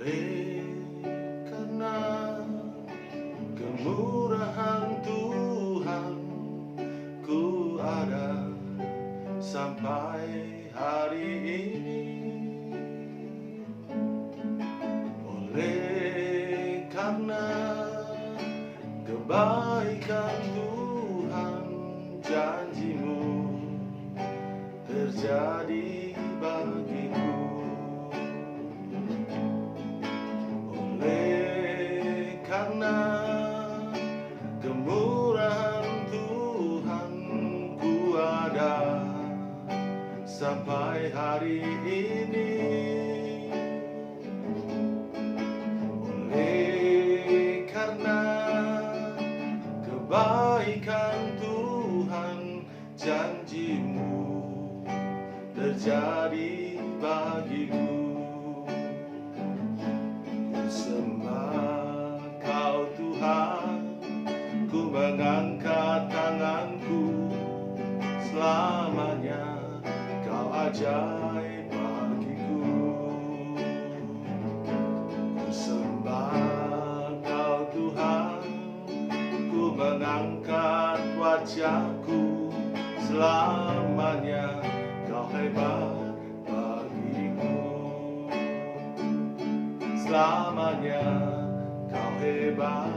Oleh karena kemurahan Tuhan, ku ada sampai hari ini. Oleh karena kebaikan Tuhan, janjimu terjadi bagiku. Oleh karena kemurahan Tuhan, ku ada sampai hari ini. Oleh karena kebaikan Tuhan, janjimu terjadi bagiku. Ku sembah Kau Tuhan, ku mengangkat tanganku, selamanya Kau ajaib bagiku. Ku sembah Kau Tuhan, ku mengangkat wajahku, selamanya Kau hebat bagiku. Selamanya Kau hebat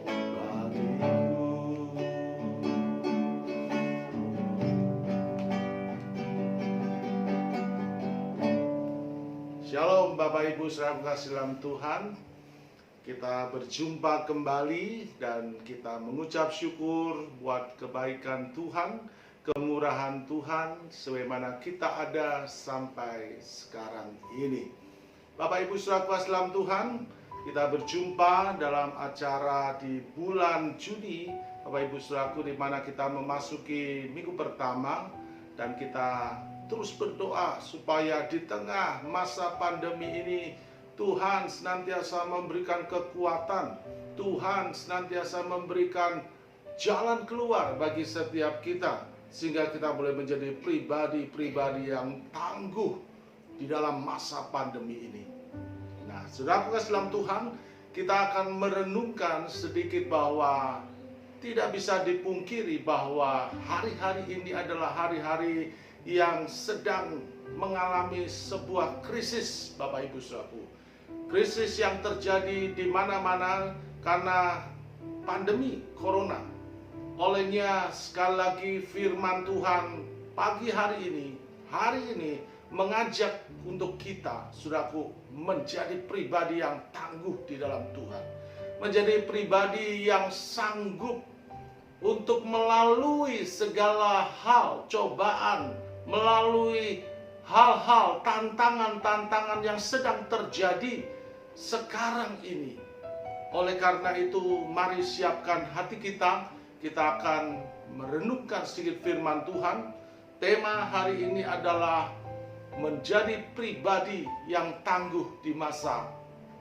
bagiku. Shalom Bapak Ibu saudara kasih dalam Tuhan. Kita berjumpa kembali dan kita mengucap syukur buat kebaikan Tuhan, kemurahan Tuhan, sebagaimana kita ada sampai sekarang ini. Bapak Ibu saudara kasih dalam Tuhan, kita berjumpa dalam acara di bulan Juni, Bapak Ibu saudaraku, di mana kita memasuki minggu pertama dan kita terus berdoa supaya di tengah masa pandemi ini Tuhan senantiasa memberikan kekuatan, Tuhan senantiasa memberikan jalan keluar bagi setiap kita, sehingga kita boleh menjadi pribadi-pribadi yang tangguh di dalam masa pandemi ini. Nah, saudaraku kasih dalam Tuhan, kita akan merenungkan sedikit bahwa tidak bisa dipungkiri bahwa hari-hari ini adalah hari-hari yang sedang mengalami sebuah krisis, Bapak Ibu saudaraku. Krisis yang terjadi di mana-mana karena pandemi corona. Olehnya sekali lagi firman Tuhan pagi hari ini mengajak untuk kita, saudaraku, menjadi pribadi yang tangguh di dalam Tuhan. Menjadi pribadi yang sanggup untuk melalui segala hal, cobaan, melalui hal-hal, tantangan-tantangan yang sedang terjadi sekarang ini. Oleh karena itu, mari siapkan hati kita. Kita akan merenungkan sedikit firman Tuhan. Tema hari ini adalah menjadi pribadi yang tangguh di masa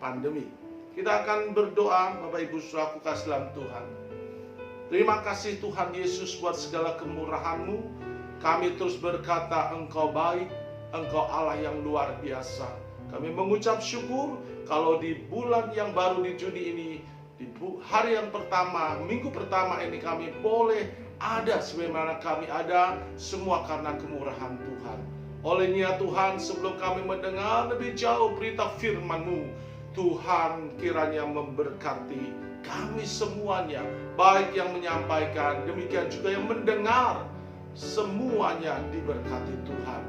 pandemi. Kita akan berdoa, Bapak Ibu saudaraku kasih dalam Tuhan. Terima kasih Tuhan Yesus buat segala kemurahan-Mu. Kami terus berkata Engkau baik, Engkau Allah yang luar biasa. Kami mengucap syukur kalau di bulan yang baru di Juni ini, di hari yang pertama, minggu pertama ini kami boleh ada sebagaimana kami ada, semua karena kemurahan Tuhan. Olehnya Tuhan, sebelum kami mendengar lebih jauh berita firman-Mu, Tuhan kiranya memberkati kami semuanya, baik yang menyampaikan, demikian juga yang mendengar, semuanya diberkati Tuhan.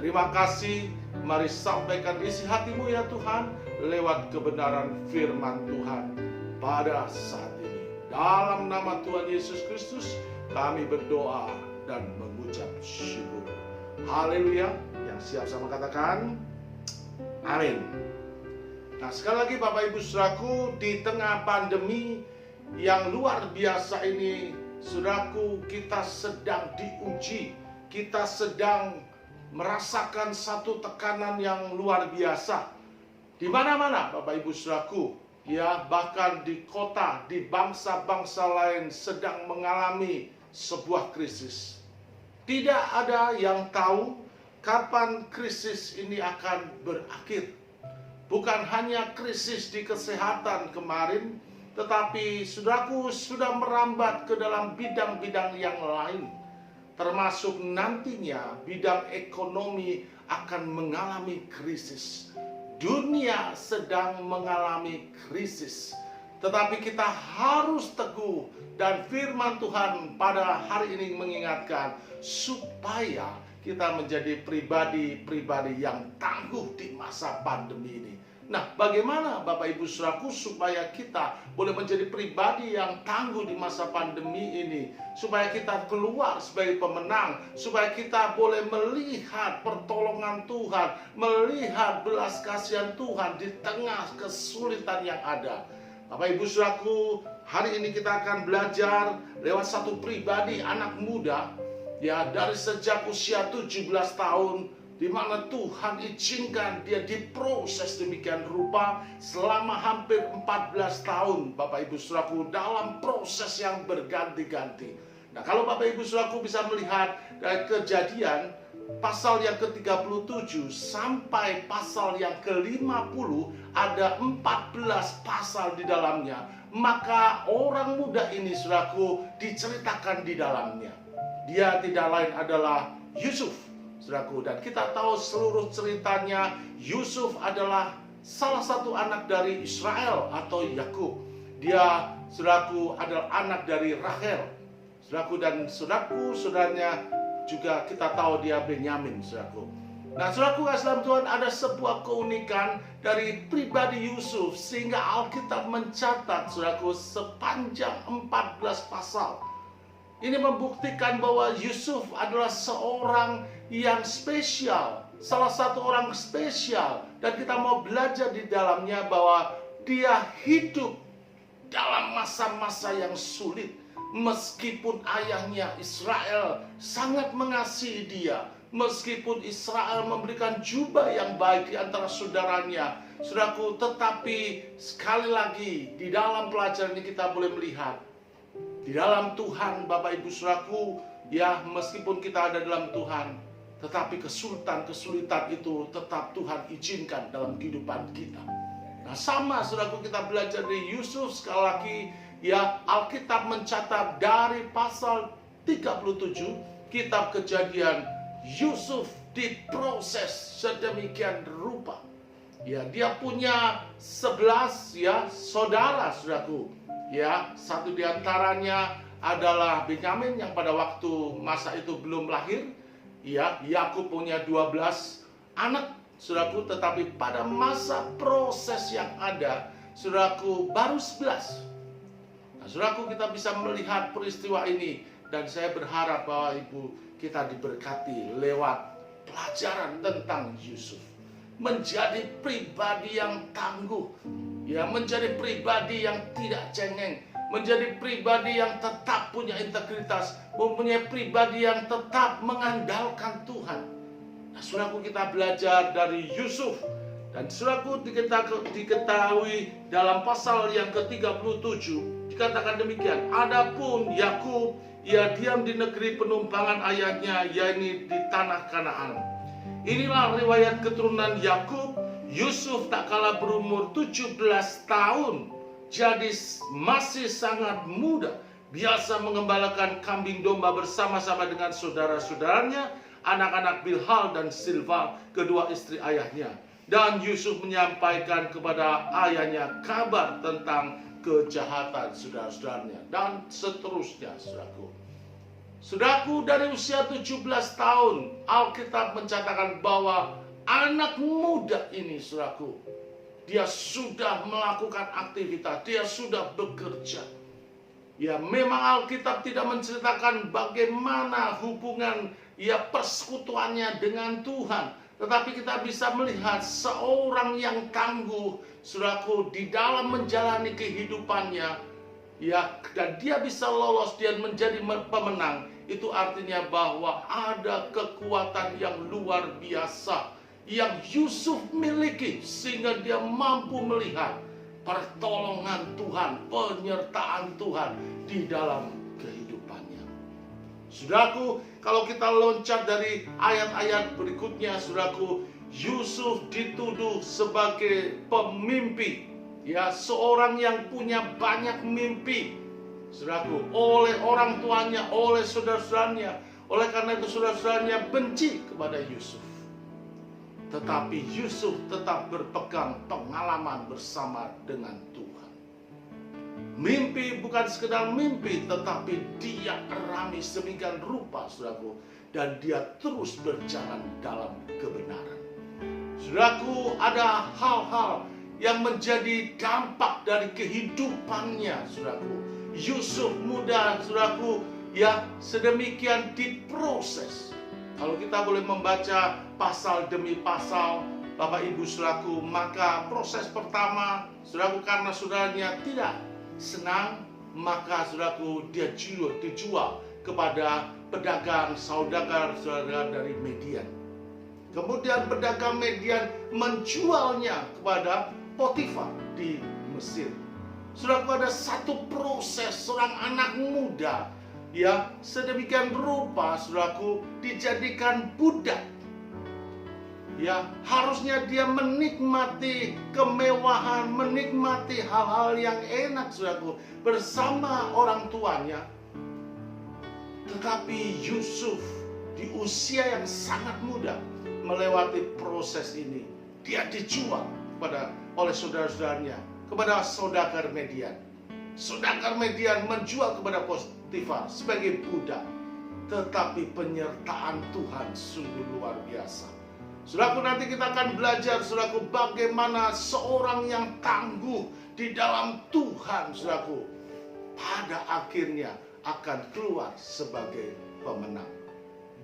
Terima kasih, mari sampaikan isi hati-Mu ya Tuhan, lewat kebenaran firman Tuhan pada saat ini. Dalam nama Tuhan Yesus Kristus, kami berdoa dan mengucap syukur. Haleluya. Yang siap sama katakan amin. Nah, sekali lagi Bapak Ibu saudaraku, di tengah pandemi yang luar biasa ini, saudaraku, kita sedang diuji, kita sedang merasakan satu tekanan yang luar biasa. Di mana-mana Bapak Ibu saudaraku, ya, bahkan di kota, di bangsa-bangsa lain sedang mengalami sebuah krisis. Tidak ada yang tahu kapan krisis ini akan berakhir. bukan hanya krisis di kesehatan kemarin, tetapi saudaraku sudah merambat ke dalam bidang-bidang yang lain. Termasuk nantinya bidang ekonomi akan mengalami krisis. Dunia sedang mengalami krisis. Tetapi kita harus teguh, dan firman Tuhan pada hari ini mengingatkan supaya kita menjadi pribadi-pribadi yang tangguh di masa pandemi ini. Nah, bagaimana Bapak Ibu Saudaraku supaya kita boleh menjadi pribadi yang tangguh di masa pandemi ini, supaya kita keluar sebagai pemenang, supaya kita boleh melihat pertolongan Tuhan, melihat belas kasihan Tuhan di tengah kesulitan yang ada. Bapak Ibu Saudaraku, hari ini kita akan belajar lewat satu pribadi anak muda, ya, dari sejak usia 17 tahun, di mana Tuhan izinkan dia diproses demikian rupa selama hampir 14 tahun, Bapak Ibu Saudaraku, dalam proses yang berganti-ganti. Nah, kalau Bapak Ibu Saudaraku bisa melihat dari Kejadian pasal yang ke-37 sampai pasal yang ke-50, ada 14 pasal di dalamnya. Maka orang muda ini, saudaraku, diceritakan di dalamnya. Dia tidak lain adalah Yusuf, saudaraku. Dan kita tahu seluruh ceritanya, Yusuf adalah salah satu anak dari Israel atau Yakub. Dia, saudaraku, adalah anak dari Rahel, saudaraku. Dan saudaranya juga kita tahu dia Benyamin, saudaraku. Nah, saudaraku kasih dalam Tuhan, ada sebuah keunikan dari pribadi Yusuf, sehingga Alkitab mencatat, saudaraku, sepanjang 14 pasal. Ini membuktikan bahwa Yusuf adalah seorang yang spesial, salah satu orang spesial, dan kita mau belajar di dalamnya bahwa dia hidup dalam masa-masa yang sulit. Meskipun ayahnya Israel sangat mengasihi dia, meskipun Israel memberikan jubah yang baik di antara saudaranya, saudaraku, tetapi sekali lagi di dalam pelajaran ini kita boleh melihat, di dalam Tuhan, Bapak Ibu Saudaraku, ya, meskipun kita ada dalam Tuhan, tetapi kesulitan-kesulitan itu tetap Tuhan izinkan dalam kehidupan kita. Nah, sama, saudaraku, kita belajar dari Yusuf sekali lagi. Ya, Alkitab mencatat dari pasal 37 kitab Kejadian, Yusuf diproses sedemikian rupa. Ya, dia punya 11 ya saudara, saudaraku. Ya, satu di antaranya adalah Benyamin yang pada waktu masa itu belum lahir. Ya, Yakub punya 12 anak, saudaraku, tetapi pada masa proses yang ada, saudaraku, baru 11. Nah, saudaraku, kita bisa melihat peristiwa ini, dan saya berharap bahwa Ibu kita diberkati lewat pelajaran tentang Yusuf. Menjadi pribadi yang tangguh, ya, menjadi pribadi yang tidak cengeng, menjadi pribadi yang tetap punya integritas, mempunyai pribadi yang tetap mengandalkan Tuhan. Nah, saudaraku, kita belajar dari Yusuf. Dan saudaraku, diketahui dalam pasal yang ke-37 dikatakan demikian. Adapun Yakub, ia diam di negeri penumpangan ayahnya, yakni di tanah Kanaan. Inilah riwayat keturunan Yakub. Yusuf tak kalah berumur 17 tahun, jadi masih sangat muda, biasa mengembalakan kambing domba bersama-sama dengan saudara-saudaranya, anak-anak Bilhal dan Silva, kedua istri ayahnya. Dan Yusuf menyampaikan kepada ayahnya kabar tentang kejahatan saudara-saudaranya, dan seterusnya, saudaraku. Saudaraku, dari usia 17 tahun, Alkitab mencatatkan bahwa anak muda ini, saudaraku, dia sudah melakukan aktivitas, dia sudah bekerja. Ya, memang Alkitab tidak menceritakan bagaimana hubungan, ya, persekutuannya dengan Tuhan. Tetapi kita bisa melihat seorang yang tangguh, saudaraku, di dalam menjalani kehidupannya, ya, dan dia bisa lolos dan menjadi pemenang. Itu artinya bahwa ada kekuatan yang luar biasa yang Yusuf miliki, sehingga dia mampu melihat pertolongan Tuhan, penyertaan Tuhan di dalam kehidupannya. Saudaraku, kalau kita loncat dari ayat-ayat berikutnya, saudaraku, Yusuf dituduh sebagai pemimpi, ya, seorang yang punya banyak mimpi, saudaraku, oleh orang tuanya, oleh saudara-saudaranya. Oleh karena itu saudara-saudaranya benci kepada Yusuf. Tetapi Yusuf tetap berpegang pengalaman bersama dengan Tuhan. Mimpi bukan sekedar mimpi, tetapi dia erami sedemikian rupa, saudaraku, dan dia terus berjalan dalam kebenaran. Saudaraku, ada hal-hal yang menjadi dampak dari kehidupannya, saudaraku. Yusuf muda, saudaraku, ya, sedemikian diproses. Kalau kita boleh membaca pasal demi pasal, Bapak Ibu saudaraku, maka proses pertama, saudaraku, karena saudaranya tidak senang, maka saudaraku dia dijual kepada pedagang saudagar dari Midian. Kemudian pedagang Midian menjualnya kepada Potifar di Mesir. Saudaraku, ada satu proses seorang anak muda, ya, sedemikian rupa, saudaraku, dijadikan budak. Ya, harusnya dia menikmati kemewahan, menikmati hal-hal yang enak, saudaraku, bersama orang tuanya. Tetapi Yusuf di usia yang sangat muda melewati proses ini. Dia dijual oleh saudara-saudaranya kepada saudagar Midian. Saudagar Midian menjual kepada Potifar sebagai budak. Tetapi penyertaan Tuhan sungguh luar biasa. Saudaraku, nanti kita akan belajar, saudaraku, bagaimana seorang yang tangguh di dalam Tuhan, saudaraku, pada akhirnya akan keluar sebagai pemenang.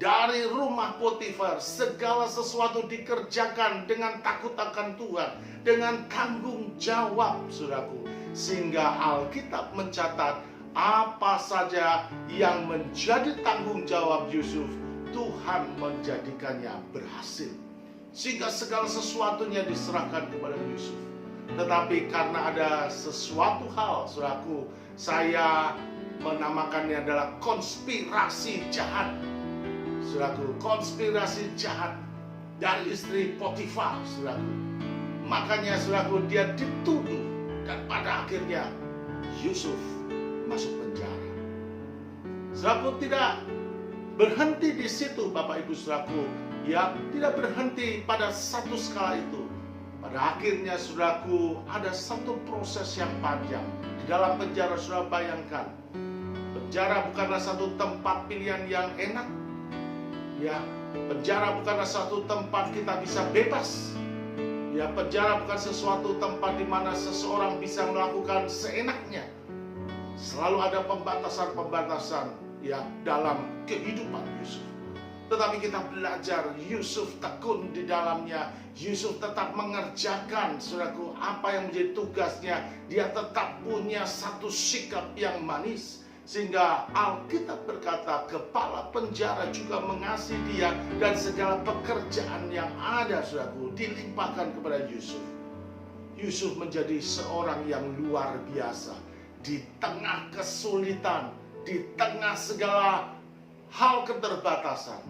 Dari rumah Potifar segala sesuatu dikerjakan dengan takut akan Tuhan, dengan tanggung jawab, saudaraku. Sehingga Alkitab mencatat apa saja yang menjadi tanggung jawab Yusuf, Tuhan menjadikannya berhasil. Sehingga segala sesuatunya diserahkan kepada Yusuf. Tetapi karena ada sesuatu hal, saudaraku, saya menamakannya adalah konspirasi jahat. Saudaraku, konspirasi jahat dari istri Potifar, saudaraku. Makanya, saudaraku, dia dituduh dan pada akhirnya Yusuf masuk penjara. Saudaraku, tidak berhenti di situ, Bapak Ibu saudaraku. Ya, tidak berhenti pada satu skala itu. Pada akhirnya, saudaraku, ada satu proses yang panjang di dalam penjara. Saudara bayangkan, penjara bukanlah satu tempat pilihan yang enak. Ya, penjara bukanlah satu tempat kita bisa bebas. Ya, penjara bukan sesuatu tempat di mana seseorang bisa melakukan seenaknya. Selalu ada pembatasan-pembatasan, ya, dalam kehidupan Yusuf. Tetapi kita belajar Yusuf tekun di dalamnya. Yusuf tetap mengerjakan, saudaraku, apa yang menjadi tugasnya. Dia tetap punya satu sikap yang manis. Sehingga Alkitab berkata kepala penjara juga mengasihi dia. Dan segala pekerjaan yang ada, saudaraku, dilimpahkan kepada Yusuf. Yusuf menjadi seorang yang luar biasa. Di tengah kesulitan, di tengah segala hal keterbatasan,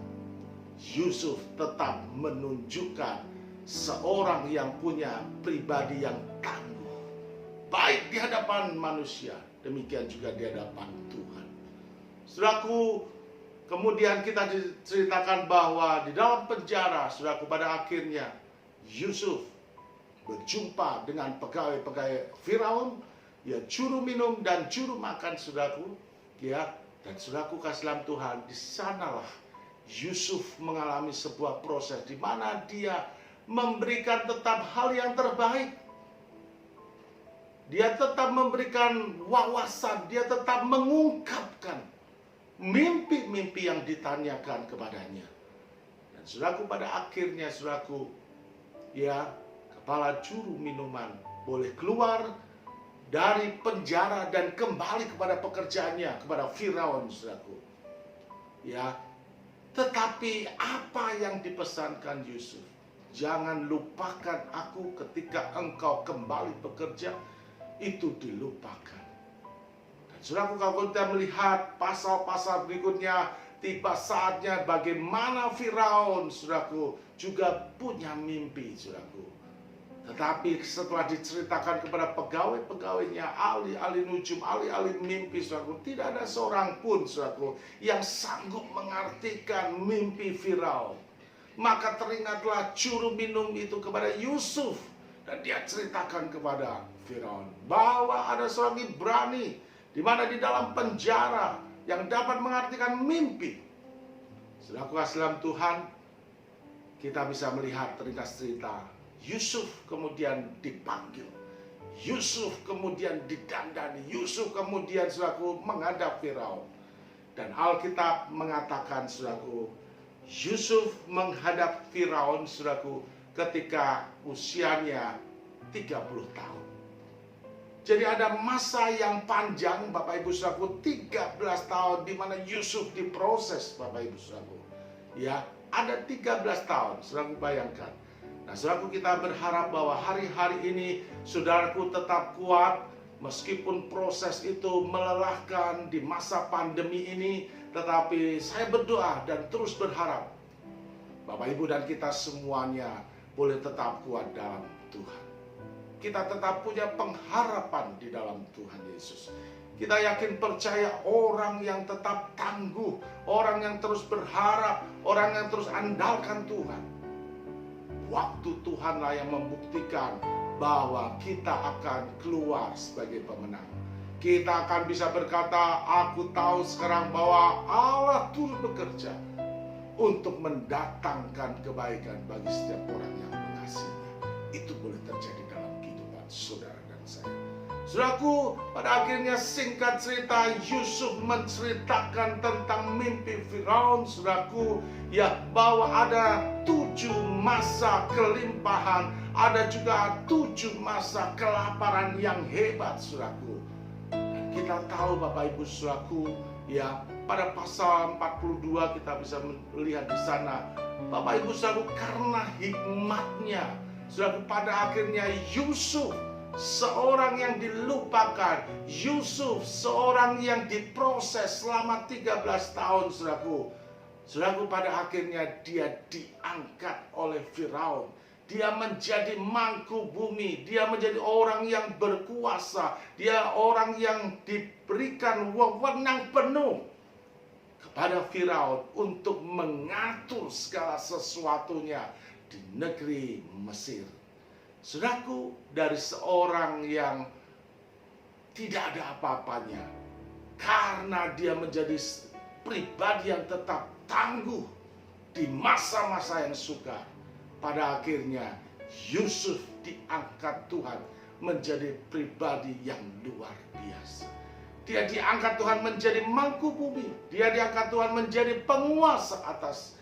Yusuf tetap menunjukkan seorang yang punya pribadi yang tangguh, baik di hadapan manusia, demikian juga di hadapan Tuhan. Saudaraku, kemudian kita diceritakan bahwa di dalam penjara, saudaraku, pada akhirnya Yusuf berjumpa dengan pegawai-pegawai Firaun, ya, juru minum dan juru makan, saudaraku, ya. Dan saudaraku kasih dalam Tuhan, di sanalah Yusuf mengalami sebuah proses di mana dia memberikan tetap hal yang terbaik. Dia tetap memberikan wawasan, dia tetap mengungkapkan mimpi-mimpi yang ditanyakan kepadanya. Dan saudaraku, pada akhirnya, saudaraku, ya, kepala juru minuman boleh keluar dari penjara dan kembali kepada pekerjaannya, kepada Firaun, saudaraku. Ya, tetapi apa yang dipesankan Yusuf? Jangan lupakan aku ketika engkau kembali bekerja. Itu dilupakan. Dan saudaraku, kalau kita melihat pasal-pasal berikutnya, tiba saatnya bagaimana Firaun, saudaraku, juga punya mimpi, saudaraku. Tetapi setelah diceritakan kepada pegawai-pegawainya, ahli-ahli nujum, ahli-ahli mimpi, saudaraku, tidak ada seorang pun, saudaraku, yang sanggup mengartikan mimpi Firaun. Maka teringatlah juru minum itu kepada Yusuf, dan dia ceritakan kepada Firaun bahwa ada seorang Ibrani di mana di dalam penjara yang dapat mengartikan mimpi. Saudaraku kasih dalam Tuhan, kita bisa melihat ringkas cerita. Yusuf kemudian dipanggil, Yusuf kemudian didandani, Yusuf kemudian, saudaraku, menghadap Firaun. Dan Alkitab mengatakan, saudaraku, Yusuf menghadap Firaun, saudaraku, ketika usianya 30 tahun. Jadi ada masa yang panjang, Bapak Ibu saudaraku, 13 tahun di mana Yusuf diproses, Bapak Ibu saudaraku. Ya, ada 13 tahun, saudaraku, bayangkan. Nah, saudaraku, kita berharap bahwa hari-hari ini saudaraku tetap kuat meskipun proses itu melelahkan di masa pandemi ini. Tetapi saya berdoa dan terus berharap Bapak Ibu dan kita semuanya boleh tetap kuat dalam Tuhan. Kita tetap punya pengharapan di dalam Tuhan Yesus. Kita yakin percaya orang yang tetap tangguh, orang yang terus berharap, orang yang terus andalkan Tuhan. Waktu Tuhanlah yang membuktikan bahwa kita akan keluar sebagai pemenang. Kita akan bisa berkata, aku tahu sekarang bahwa Allah turut bekerja untuk mendatangkan kebaikan bagi setiap orang yang mengasihinya. Itu boleh terjadi dalam kehidupan saudara dan saya. Saudaraku, pada akhirnya singkat cerita, Yusuf menceritakan tentang mimpi Firaun, saudaraku, ya, bahwa ada 7 masa kelimpahan, ada juga 7 masa kelaparan yang hebat, saudaraku. Dan kita tahu, Bapak Ibu saudaraku, ya, pada pasal 42 kita bisa melihat di sana, Bapak Ibu saudaraku, karena hikmatnya, saudaraku, pada akhirnya Yusuf, seorang yang dilupakan, Yusuf seorang yang diproses selama 13 tahun, saudaraku. Saudaraku, pada akhirnya dia diangkat oleh Firaun. Dia menjadi mangku bumi, dia menjadi orang yang berkuasa, dia orang yang diberikan wewenang penuh kepada Firaun untuk mengatur segala sesuatunya di negeri Mesir. Saudaraku, dari seorang yang tidak ada apa-apanya, karena dia menjadi pribadi yang tetap tangguh di masa-masa yang sukar, pada akhirnya Yusuf diangkat Tuhan menjadi pribadi yang luar biasa. Dia diangkat Tuhan menjadi mangku bumi, dia diangkat Tuhan menjadi penguasa atas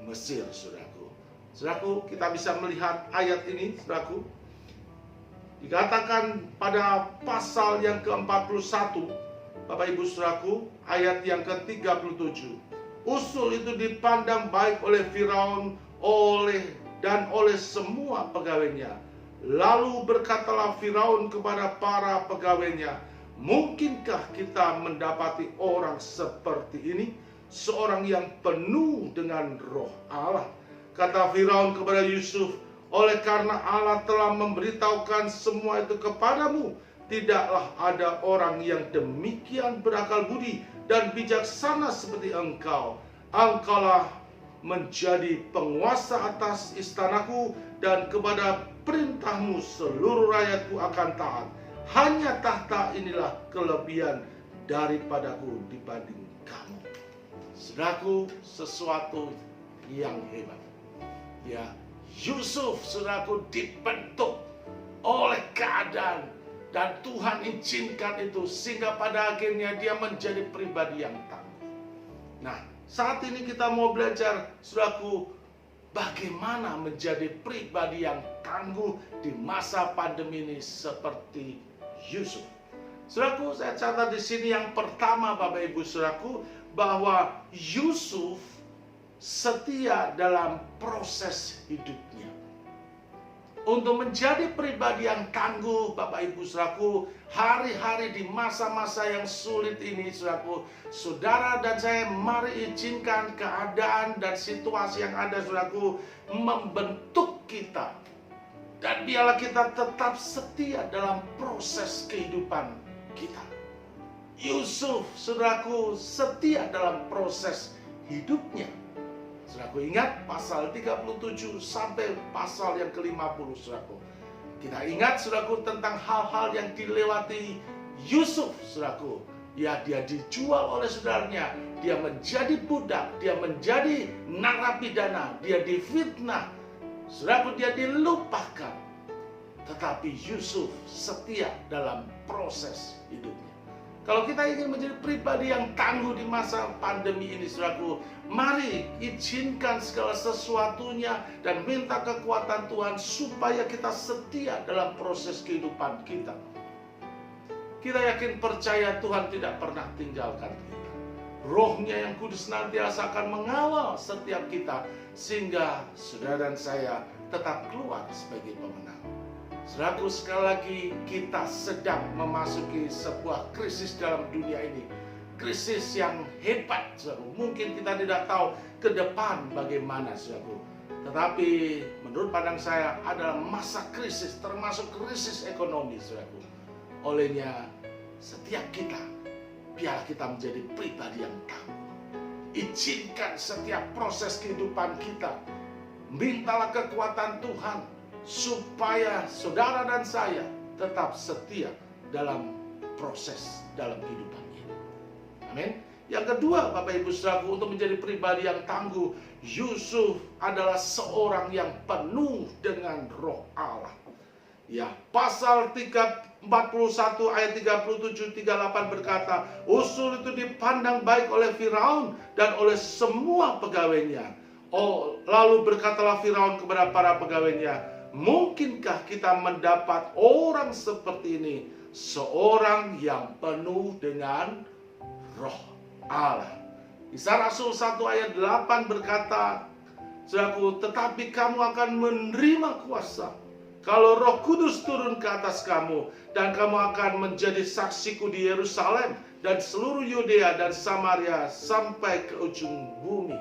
Mesir, saudaraku. Saudaraku, kita bisa melihat ayat ini, saudaraku. Dikatakan pada pasal yang ke-41, Bapak Ibu saudaraku, ayat yang ke-37. Usul itu dipandang baik oleh Firaun, oleh semua pegawainya. Lalu berkatalah Firaun kepada para pegawainya, mungkinkah kita mendapati orang seperti ini, seorang yang penuh dengan roh Allah? Kata Firaun kepada Yusuf, oleh karena Allah telah memberitahukan semua itu kepadamu, tidaklah ada orang yang demikian berakal budi dan bijaksana seperti engkau. Engkaulah menjadi penguasa atas istanaku, dan kepada perintahmu seluruh rakyatku akan taat. Hanya tahta inilah kelebihan daripadaku dibanding kamu. Saudaraku, sesuatu yang hebat. Ya, Yusuf, saudaraku, dibentuk oleh keadaan, dan Tuhan izinkan itu sehingga pada akhirnya dia menjadi pribadi yang tangguh. Nah, saat ini kita mau belajar, saudaraku, bagaimana menjadi pribadi yang tangguh di masa pandemi ini seperti Yusuf. Saudaraku, saya catat di sini yang pertama, Bapak Ibu saudaraku, bahwa Yusuf setia dalam proses hidupnya. untuk menjadi pribadi yang tangguh, Bapak Ibu Saudaraku, hari-hari di masa-masa yang sulit ini, Saudaraku, saudara dan saya mari izinkan keadaan dan situasi yang ada, Saudaraku, membentuk kita. Dan biarlah kita tetap setia dalam proses kehidupan kita. Yusuf, Saudaraku, setia dalam proses hidupnya. Saudaraku, ingat pasal 37 sampai pasal yang ke-50, Saudaraku. Kita ingat, Saudaraku, tentang hal-hal yang dilewati Yusuf, Saudaraku. Ya, dia dijual oleh saudaranya, dia menjadi budak, dia menjadi narapidana, dia difitnah. Saudaraku, dia dilupakan. Tetapi Yusuf setia dalam proses hidupnya. Kalau kita ingin menjadi pribadi yang tangguh di masa pandemi ini, Saudaraku, mari izinkan segala sesuatunya dan minta kekuatan Tuhan supaya kita setia dalam proses kehidupan kita. Kita yakin percaya Tuhan tidak pernah tinggalkan kita. Roh-Nya yang kudus senantiasa akan mengawal setiap kita sehingga saudara dan saya tetap keluar sebagai pemenang. Saudaraku, sekali lagi kita sedang memasuki sebuah krisis dalam dunia ini. Krisis yang hebat, saudaraku. Mungkin kita tidak tahu ke depan bagaimana, saudaraku. Tetapi menurut pandang saya adalah masa krisis, termasuk krisis ekonomi, saudaraku. Olehnya setiap kita, biarlah kita menjadi pribadi yang tangguh. Izinkan setiap proses kehidupan kita. Mintalah kekuatan Tuhan supaya saudara dan saya tetap setia dalam proses dalam kehidupan ini. Amin. Yang kedua, Bapak Ibu Saudaraku, untuk menjadi pribadi yang tangguh, Yusuf adalah seorang yang penuh dengan Roh Allah. Ya, pasal 41 ayat 37-38 berkata, usul itu dipandang baik oleh Firaun dan oleh semua pegawainya. Oh, lalu berkatalah Firaun kepada para pegawainya, mungkinkah kita mendapat orang seperti ini, seorang yang penuh dengan Roh Allah. Kisah Rasul 1 ayat 8 berkata, Saudaraku, tetapi kamu akan menerima kuasa kalau Roh Kudus turun ke atas kamu, dan kamu akan menjadi saksiku di Yerusalem dan seluruh Yudea dan Samaria sampai ke ujung bumi.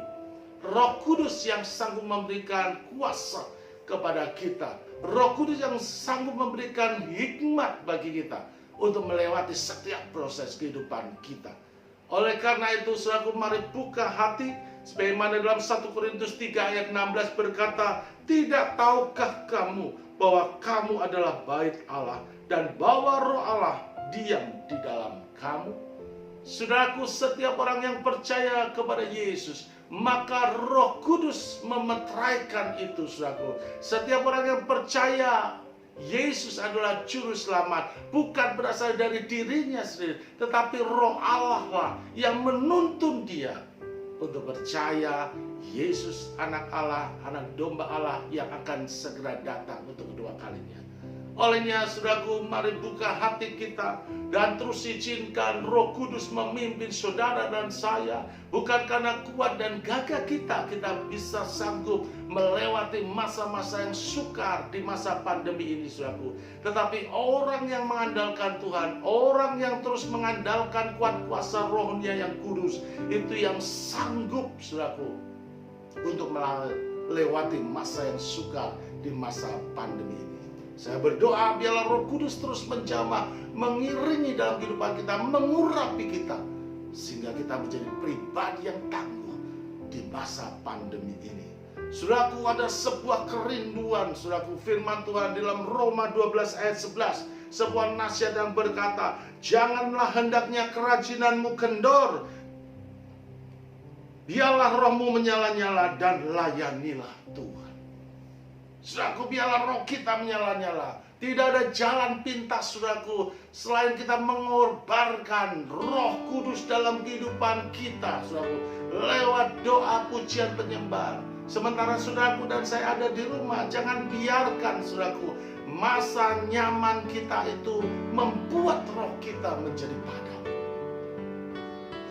Roh Kudus yang sanggup memberikan kuasa kepada kita. Roh Kudus yang sanggup memberikan hikmat bagi kita untuk melewati setiap proses kehidupan kita. Oleh karena itu, saudaraku, mari buka hati sebagaimana dalam 1 Korintus 3 ayat 16 berkata, tidak tahukah kamu bahwa kamu adalah bait Allah dan bahwa Roh Allah diam di dalam kamu? Saudaraku, setiap orang yang percaya kepada Yesus, maka Roh Kudus memeteraikan itu, saudaraku. Setiap orang yang percaya Yesus adalah juru selamat, bukan berasal dari dirinya sendiri, tetapi Roh Allah lah yang menuntun dia untuk percaya Yesus anak Allah, anak domba Allah yang akan segera datang untuk kedua kalinya. Olehnya, saudaraku, mari buka hati kita dan terus izinkan Roh Kudus memimpin saudara dan saya. Bukan karena kuat dan gagah kita bisa sanggup melewati masa-masa yang sukar di masa pandemi ini, saudaraku. Tetapi orang yang mengandalkan Tuhan, orang yang terus mengandalkan kuat kuasa Roh-Nya yang kudus, itu yang sanggup, saudaraku, untuk melewati masa yang sukar di masa pandemi ini. Saya berdoa biarlah Roh Kudus terus menjamah, mengiringi dalam kehidupan kita, mengurapi kita, sehingga kita menjadi pribadi yang tangguh di masa pandemi ini. Saudaraku, ada sebuah kerinduan, saudaraku, firman Tuhan dalam Roma 12 ayat 11, sebuah nasihat yang berkata, janganlah hendaknya kerajinanmu kendor, biarlah rohmu menyala-nyala dan layanilah Tuhan. Saudaraku, biarlah roh kita menyala-nyala. Tidak ada jalan pintas, saudaraku, selain kita mengorbankan Roh Kudus dalam kehidupan kita, saudaraku, lewat doa, pujian, penyembah. Sementara saudaraku dan saya ada di rumah, jangan biarkan, saudaraku, masa nyaman kita itu membuat roh kita menjadi padam.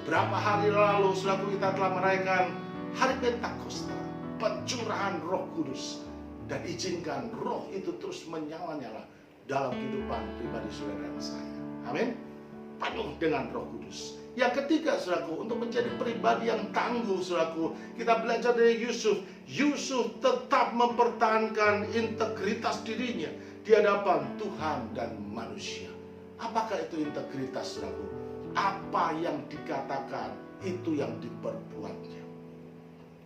Beberapa hari lalu, saudaraku, kita telah merayakan Hari Pentakosta, pencurahan Roh Kudus. Dan izinkan roh itu terus menyala-nyala dalam kehidupan pribadi saudara dan saya. Amin. Penuh dengan Roh Kudus. Yang ketiga, saudaraku, untuk menjadi pribadi yang tangguh, saudaraku, kita belajar dari Yusuf. Yusuf tetap mempertahankan integritas dirinya di hadapan Tuhan dan manusia. Apakah itu integritas, saudaraku? Apa yang dikatakan, itu yang diperbuatnya.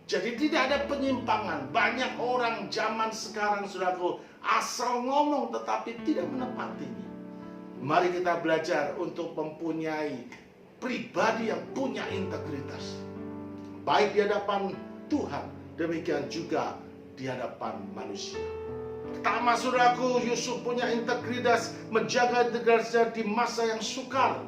Jadi tidak ada penyimpangan. Banyak orang zaman sekarang, saudaraku, asal ngomong tetapi tidak menepatinya. Mari kita belajar untuk mempunyai pribadi yang punya integritas, baik di hadapan Tuhan, demikian juga di hadapan manusia. Pertama, saudaraku, Yusuf punya integritas, menjaga integritasnya di masa yang sukar.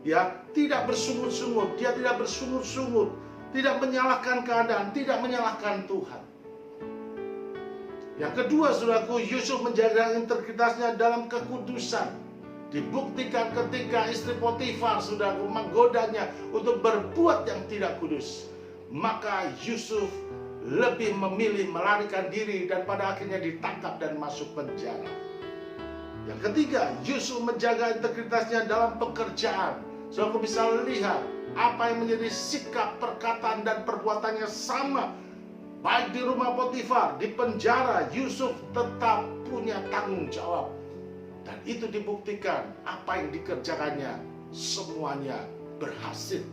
Ya, tidak bersungut-sungut, dia tidak bersungut-sungut, tidak menyalahkan keadaan, tidak menyalahkan Tuhan. Yang kedua, saudaraku, Yusuf menjaga integritasnya dalam kekudusan. Dibuktikan ketika istri Potifar, saudaraku, menggodanya untuk berbuat yang tidak kudus. Maka Yusuf lebih memilih melarikan diri dan pada akhirnya ditangkap dan masuk penjara. Yang ketiga, Yusuf menjaga integritasnya dalam pekerjaan. Saudaraku bisa lihat apa yang menjadi sikap, perkataan, dan perbuatannya sama. Baik di rumah Potifar, di penjara, Yusuf tetap punya tanggung jawab. Dan itu dibuktikan apa yang dikerjakannya semuanya berhasil.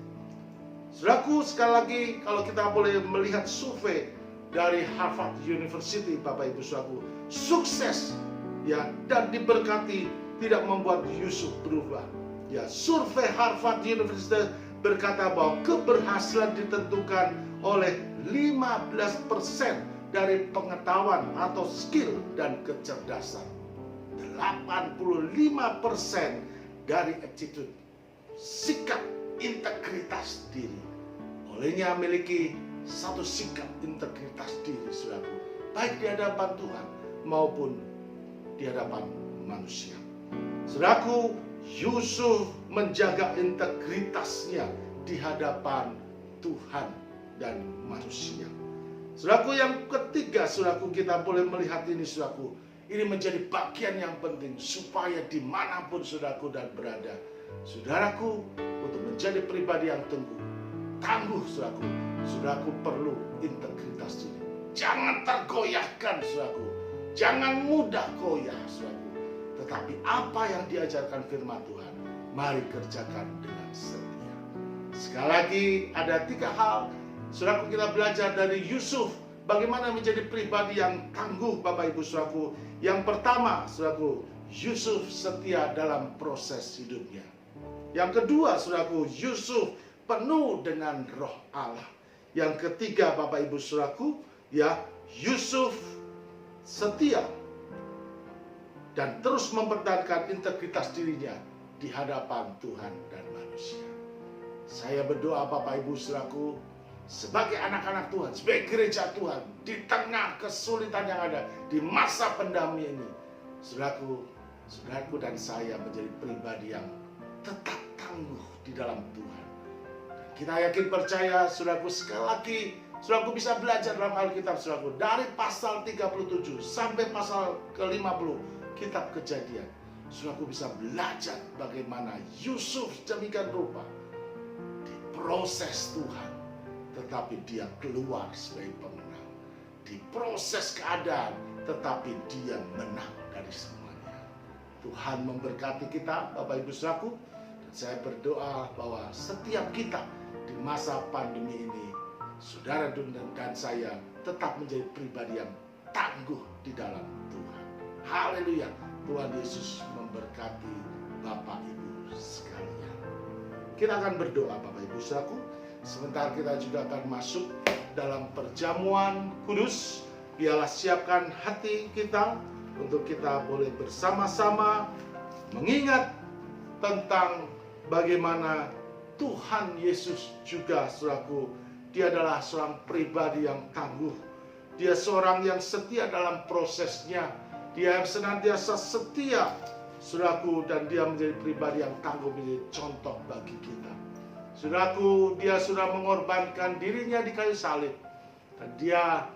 Saudaraku, sekali lagi kalau kita boleh melihat survei dari Harvard University, Bapak Ibu Saudaraku, sukses ya dan diberkati tidak membuat Yusuf berubah. Ya, survei Harvard University berkata bahwa keberhasilan ditentukan oleh 15% dari pengetahuan atau skill dan kecerdasan. 85% dari attitude, sikap integritas diri. Olehnya memiliki satu sikap integritas diri, saudaraku, baik di hadapan Tuhan maupun di hadapan manusia. Saudaraku, Yusuf menjaga integritasnya di hadapan Tuhan dan manusia. Saudaraku, yang ketiga, saudaraku, kita boleh melihat ini, saudaraku, ini menjadi bagian yang penting supaya dimanapun saudaraku dan berada, saudaraku, untuk menjadi pribadi yang tangguh, saudaraku perlu integritas diri. Jangan tergoyahkan, saudaraku, jangan mudah goyah, saudaraku. Tetapi apa yang diajarkan firman Tuhan, mari kerjakan dengan setia. Sekali lagi, ada 3 hal, saudaraku, kita belajar dari Yusuf. Bagaimana menjadi pribadi yang tangguh, Bapak Ibu Saudaraku. Yang pertama, saudaraku, Yusuf setia dalam proses hidupnya. Yang kedua, saudaraku, Yusuf penuh dengan Roh Allah. Yang ketiga, Bapak Ibu Saudaraku, ya, Yusuf setia dan terus mempertahankan integritas dirinya di hadapan Tuhan dan manusia. Saya berdoa, Bapak Ibu Saudaraku, sebagai anak-anak Tuhan, sebagai gereja Tuhan, di tengah kesulitan yang ada, di masa pandemi ini, saudaraku dan saya menjadi pribadi yang tetap tangguh di dalam Tuhan. Dan kita yakin percaya, saudaraku, sekali lagi, saudaraku bisa belajar dalam Alkitab, saudaraku, dari pasal 37 sampai pasal ke-50, kitab Kejadian. Saudaraku bisa belajar bagaimana Yusuf demikian rupa diproses Tuhan, tetapi dia keluar sebagai pemenang. Diproses keadaan, tetapi dia menang dari semuanya. Tuhan memberkati kita, Bapak Ibu Saudaraku. Dan saya berdoa bahwa setiap kita di masa pandemi ini, saudara dan saya tetap menjadi pribadi yang tangguh di dalam Tuhan. Haleluya. Tuhan Yesus memberkati Bapak Ibu sekalian. Kita akan berdoa, Bapak Ibu Saudaraku. Sebentar kita juga akan masuk dalam perjamuan kudus. Biarlah siapkan hati kita untuk kita boleh bersama-sama mengingat tentang bagaimana Tuhan Yesus juga, saudaraku, dia adalah seorang pribadi yang tangguh. Dia seorang yang setia dalam prosesnya. Dia yang senantiasa setia, saudaraku, dan dia menjadi pribadi yang tangguh, menjadi contoh bagi kita. Saudaraku, dia sudah mengorbankan dirinya di kayu salib. Dan dia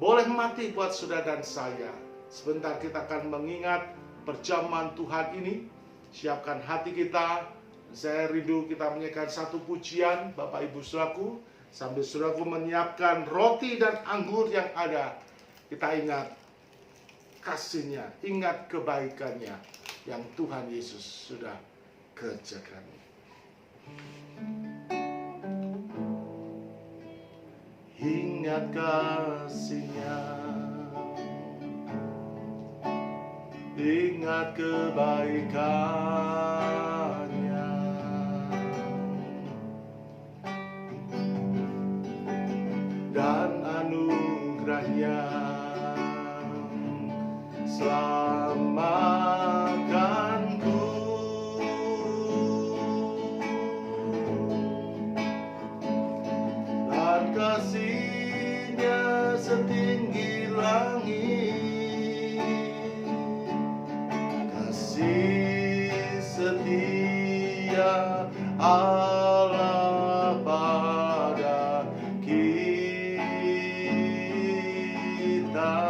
boleh mati buat saudara dan saya. Sebentar kita akan mengingat perjamuan Tuhan ini. Siapkan hati kita. Saya rindu kita menyanyikan satu pujian, Bapak Ibu Saudaraku. Sambil saudaraku menyiapkan roti dan anggur yang ada, kita ingat kasih-Nya, ingat kebaikan-Nya yang Tuhan Yesus sudah kerjakan. Ingat kasih-Nya, ingat kebaikan-Nya, dan anugerah-Nya selamatkanku. Dan kasih-Nya setinggi langit, kasih setia Allah pada kita.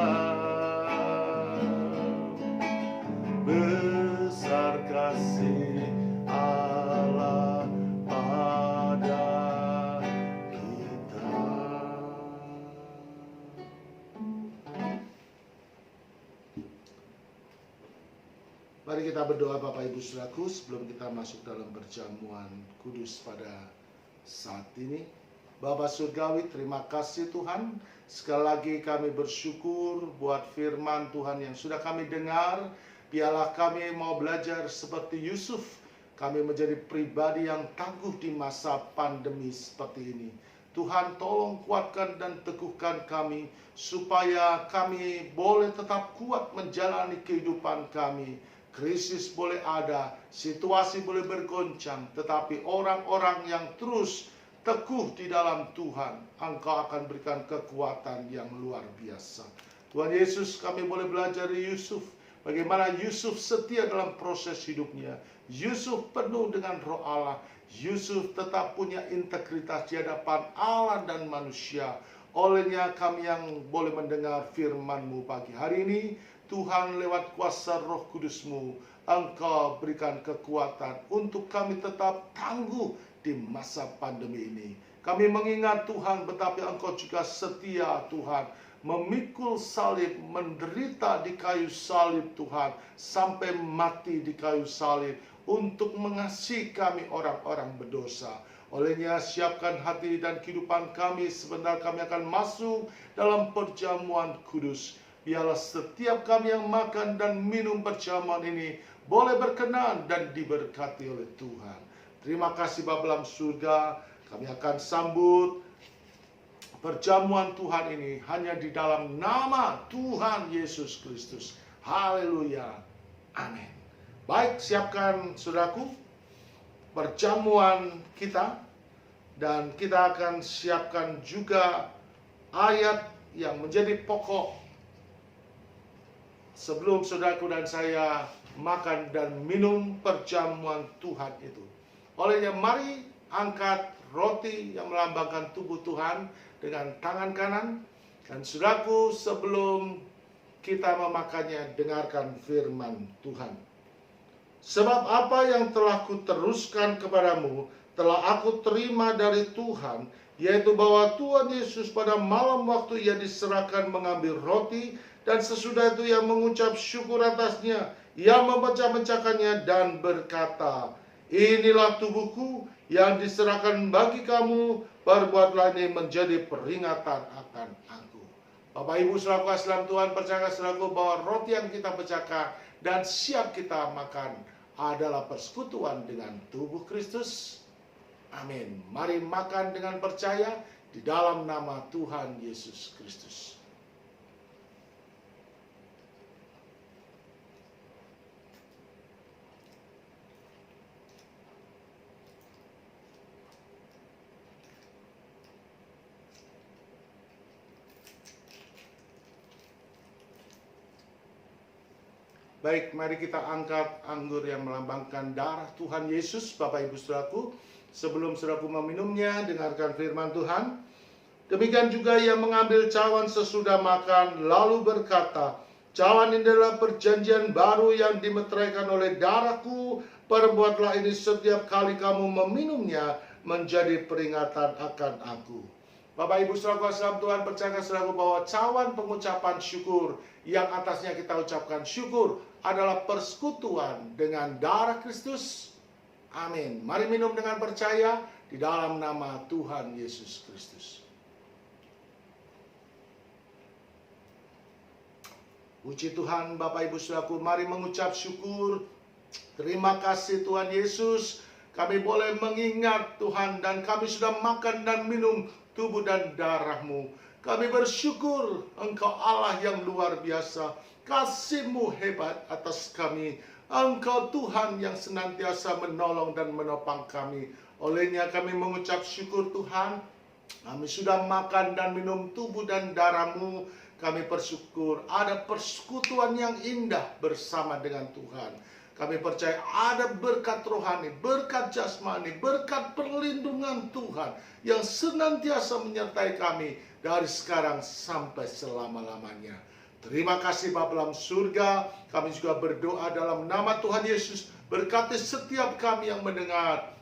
Besar kasih Allah pada kita. Mari kita berdoa Bapak Ibu Saudaraku sebelum kita masuk dalam perjamuan kudus pada saat ini. Bapa Surgawi, terima kasih Tuhan. Sekali lagi kami bersyukur buat firman Tuhan yang sudah kami dengar. Biarlah kami mau belajar seperti Yusuf. Kami menjadi pribadi yang tangguh di masa pandemi seperti ini. Tuhan tolong kuatkan dan teguhkan kami, supaya kami boleh tetap kuat menjalani kehidupan kami. Krisis boleh ada, situasi boleh bergoncang, tetapi orang-orang yang terus teguh di dalam Tuhan, Engkau akan berikan kekuatan yang luar biasa. Tuhan Yesus, kami boleh belajar dari Yusuf. Bagaimana Yusuf setia dalam proses hidupnya. Yusuf penuh dengan roh Allah. Yusuf tetap punya integritas di hadapan Allah dan manusia. Olehnya kami yang boleh mendengar firman-Mu pagi hari ini, Tuhan lewat kuasa Roh Kudus-Mu, Engkau berikan kekuatan untuk kami tetap tangguh di masa pandemi ini. Kami mengingat Tuhan betapa Engkau juga setia Tuhan, memikul salib, menderita di kayu salib Tuhan, sampai mati di kayu salib untuk mengasihi kami orang-orang berdosa. Olehnya siapkan hati dan kehidupan kami, sebentar kami akan masuk dalam perjamuan kudus. Biarlah setiap kami yang makan dan minum perjamuan ini boleh berkenan dan diberkati oleh Tuhan. Terima kasih Bapa dalam surga. Kami akan sambut perjamuan Tuhan ini hanya di dalam nama Tuhan Yesus Kristus. Haleluya. Amin. Baik, siapkan saudaraku perjamuan kita. Dan kita akan siapkan juga ayat yang menjadi pokok sebelum saudaraku dan saya makan dan minum perjamuan Tuhan itu. Olehnya mari angkat roti yang melambangkan tubuh Tuhan dengan tangan kanan. Dan saudaraku, sebelum kita memakannya, dengarkan firman Tuhan. Sebab apa yang telah kuteruskan kepadamu, telah aku terima dari Tuhan, yaitu bahwa Tuhan Yesus pada malam waktu ia diserahkan mengambil roti, dan sesudah itu ia mengucap syukur atasnya, ia memecah-mecahkannya dan berkata, inilah tubuhku yang diserahkan bagi kamu, perbuatlah ini menjadi peringatan akan aku. Bapak Ibu saudaraku dalam Tuhan, percaya saudaraku bahwa roti yang kita pecahkan dan siap kita makan adalah persekutuan dengan tubuh Kristus. Amin. Mari makan dengan percaya di dalam nama Tuhan Yesus Kristus. Baik, mari kita angkat anggur yang melambangkan darah Tuhan Yesus. Bapak Ibu saudaraku, sebelum saudaraku meminumnya, dengarkan firman Tuhan. Demikian juga ia mengambil cawan sesudah makan, lalu berkata, "Cawan ini adalah perjanjian baru yang dimeteraikan oleh darahku. Perbuatlah ini setiap kali kamu meminumnya menjadi peringatan akan aku." Bapak Ibu saudaraku dalam Tuhan, percayakan saudaraku bahwa cawan pengucapan syukur yang atasnya kita ucapkan syukur adalah persekutuan dengan darah Kristus. Amin. Mari minum dengan percaya di dalam nama Tuhan Yesus Kristus. Puji Tuhan, Bapak Ibu saudaraku, mari mengucap syukur. Terima kasih Tuhan Yesus, kami boleh mengingat Tuhan, dan kami sudah makan dan minum tubuh dan darah-Mu. Kami bersyukur Engkau Allah yang luar biasa, kasih-Mu hebat atas kami. Engkau Tuhan yang senantiasa menolong dan menopang kami. Olehnya kami mengucap syukur Tuhan, kami sudah makan dan minum tubuh dan darah-Mu. Kami bersyukur ada persekutuan yang indah bersama dengan Tuhan. Kami percaya ada berkat rohani, berkat jasmani, berkat perlindungan Tuhan yang senantiasa menyertai kami dari sekarang sampai selama-lamanya. Terima kasih Bapa dalam surga. Kami juga berdoa dalam nama Tuhan Yesus. Berkati setiap kami yang mendengar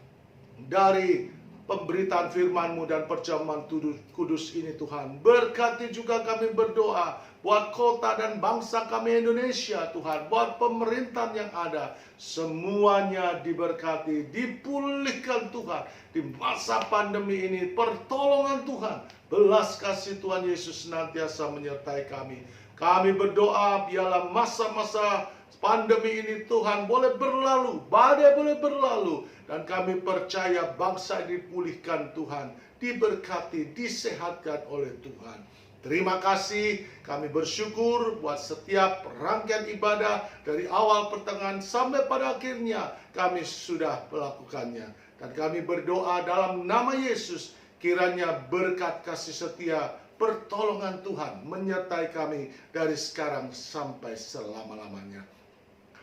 dari pemberitaan firman-Mu dan perjamuan kudus ini Tuhan. Berkati juga kami berdoa buat kota dan bangsa kami Indonesia Tuhan. Buat pemerintahan yang ada. Semuanya diberkati, dipulihkan Tuhan. Di masa pandemi ini pertolongan Tuhan, belas kasih Tuhan Yesus senantiasa menyertai kami. Kami berdoa biarlah masa-masa pandemi ini Tuhan boleh berlalu, badai boleh berlalu, dan kami percaya bangsa dipulihkan Tuhan, diberkati, disehatkan oleh Tuhan. Terima kasih, kami bersyukur buat setiap rangkaian ibadah dari awal pertengahan sampai pada akhirnya kami sudah melakukannya. Dan kami berdoa dalam nama Yesus, kiranya berkat kasih setia pertolongan Tuhan menyertai kami dari sekarang sampai selama-lamanya.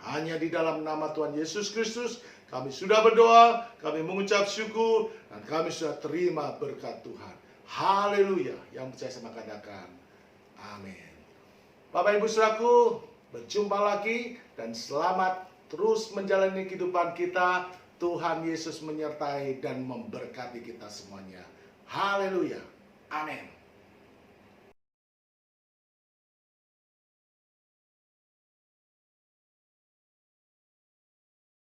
Hanya di dalam nama Tuhan Yesus Kristus kami sudah berdoa, kami mengucap syukur, dan kami sudah terima berkat Tuhan. Haleluya. Yang percaya sama katakan amin. Bapak Ibu saudaraku, berjumpa lagi dan selamat terus menjalani kehidupan kita. Tuhan Yesus menyertai dan memberkati kita semuanya. Haleluya. Amin.